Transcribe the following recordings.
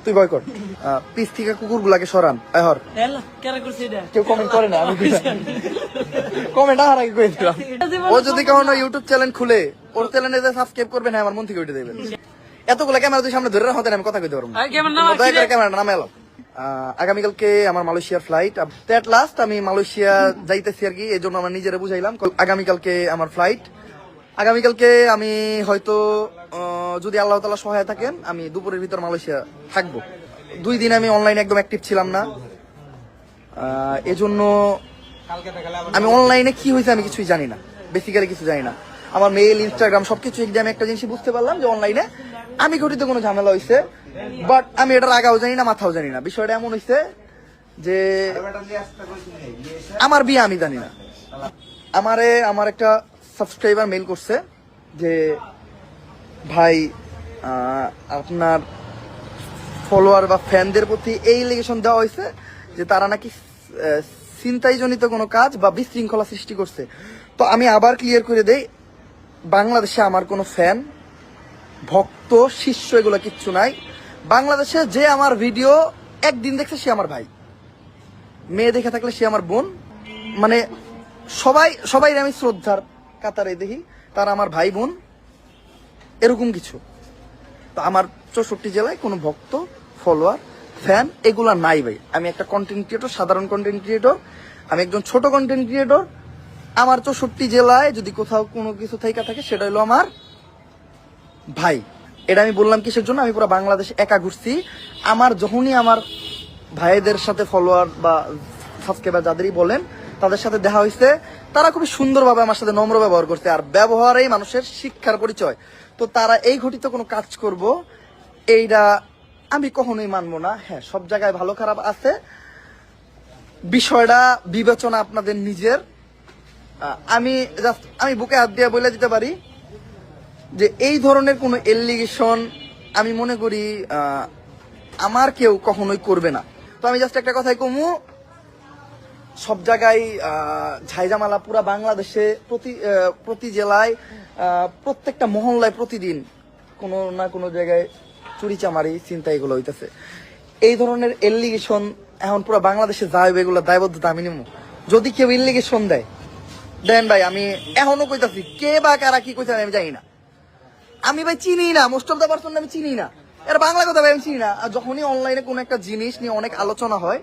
তুই boycott piece থেকে কুকুর গুলাকে সরান হর কেউ কমেন্ট করে না আমি কমেন্ট আর আগে করে দিলাম ও যদি কখনো ইউটিউব চ্যানেল খুলে ওর চ্যানেলে সাবস্ক্রাইব করবেন হ্যাঁ আমার মন থেকে উঠে দেবেন এতগুলো ক্যামেরা তুই সামনে ধরে রাখতে আমি কথা কইতে পারবো দয়া করে ক্যামেরাটা নামে এলো আগামীকালকে আমার মালয়েশিয়ার ফ্লাইট এট লাস্ট আমি মালয়েশিয়া যাইতেছি আর কি এই জন্য আমার নিজেরা বুঝাইলাম আগামীকালকে আমার ফ্লাইট আগামীকালকে আমি হয়তো যদি আল্লাহ তাআলা সহায় থাকেন আমি দুপুরের ভিতর মালয়েশিয়া থাকবো 2 দিন আমি অনলাইনে একদম অ্যাক্টিভ ছিলাম না এজন্য আমি অনলাইনে কি হয়েছে আমি কিছুই জানি না বেসিক্যালি কিছু জানি না আমার মেইল ইনস্টাগ্রাম সবকিছু আমি একটা জিনিস বুঝতে পারলাম যে অনলাইনে আমি ঘটিত কোনো ঝামেলা হয়েছে বাট আমি এটার আগাও জানি না মাথাও জানি না বিষয়টা এমন হয়েছে যে আমার বিয়ে আমি জানি না আমার একটা সাবস্ক্রাইবার মেইল করছে যে ভাই আপনার ফলোয়ার বা ফ্যানদের প্রতি এই এলিগেশন দেওয়া হয়েছে যে তারা নাকি ছিনতাইজনিত কোনো কাজ বা বিশৃঙ্খলা সৃষ্টি করছে তো আমি আবার ক্লিয়ার করে দেই বাংলাদেশে আমার কোনো ফ্যান ভক্ত শিষ্য এগুলো কিচ্ছু নাই বাংলাদেশে যে আমার ভিডিও একদিন দেখছে সে আমার ভাই মেয়ে দেখে থাকলে সে আমার বোন মানে সবাই আমি শ্রদ্ধার কাতারে দেখি তারা আমার ভাই বোন এরকম কিছু তো আমার 64 জেলায় কোনো ভক্ত ফলোয়ার ফ্যান এগুলা নাই ভাই আমি একটা কন্টেন্ট ক্রিয়েটর সাধারণ কন্টেন্ট ক্রিয়েটর আমি একজন ছোট কন্টেন্ট ক্রিয়েটর আমার 64 জেলায় যদি কোথাও কোনো কিছু থাইকা থাকে সেটা হলো আমার ভাই এটা আমি বললাম কিসের জন্য আমি পুরো বাংলাদেশ একা ঘুরছি আমার যখনই আমার ভাইদের সাথে ফলোয়ার বা সাবস্ক্রাইবার যাদেরই বলেন তাদের সাথে দেখা হয়েছে তারা খুবই সুন্দরভাবে আমার সাথে নম্র ব্যবহার করছে আর ব্যবহারেই মানুষের শিক্ষার পরিচয় তো তারা এই ঘটিত কোনো কাজ করব এইটা আমি কখনোই মানবো না হ্যাঁ সব জায়গায় ভালো খারাপ আছে বিষয়টা বিবেচনা আপনাদের নিজের আমি বুকে হাত দিয়ে বলে দিতে পারি যে এই ধরনের কোনো এলিগেশন আমি মনে করি আমার কেউ কখনোই করবে না তো আমি জাস্ট একটা কথাই কমু সব জায়গায় ঝাইঝামালা পুরা বাংলাদেশে প্রতি জেলায় প্রত্যেকটা মহল্লায় প্রতিদিন কোনো না কোনো জায়গায় চুরিচামারি চিন্তা এগুলো হইতেছে এই ধরনের এলিগেশন এখন পুরো বাংলাদেশে যাইবে এগুলো দায়বদ্ধতা আমি নিব যদি কেউ এলিগেশন দেন ভাই আমি এখনো কইতাছি কে বা কারা কি কইছে আমি জানি না আমি ভাই চিনি না মোস্ট অফ দ্য পারসন আমি চিনি না এর বাংলা কথা ভাই আমি চিনি না আর যখনই অনলাইনে কোনো একটা জিনিস নিয়ে অনেক আলোচনা হয়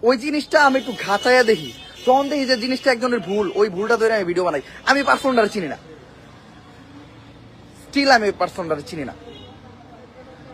ওই জিনিসটা আমি একটু ঘাঁচাইয়া দেখি যখন দেখি যে জিনিসটা একজনের ভুল ওই ভুলটা ধরে আমি ভিডিও বানাই আমি পার্সনটারে চিনি না স্টিল আমি পার্সনটারে চিনি না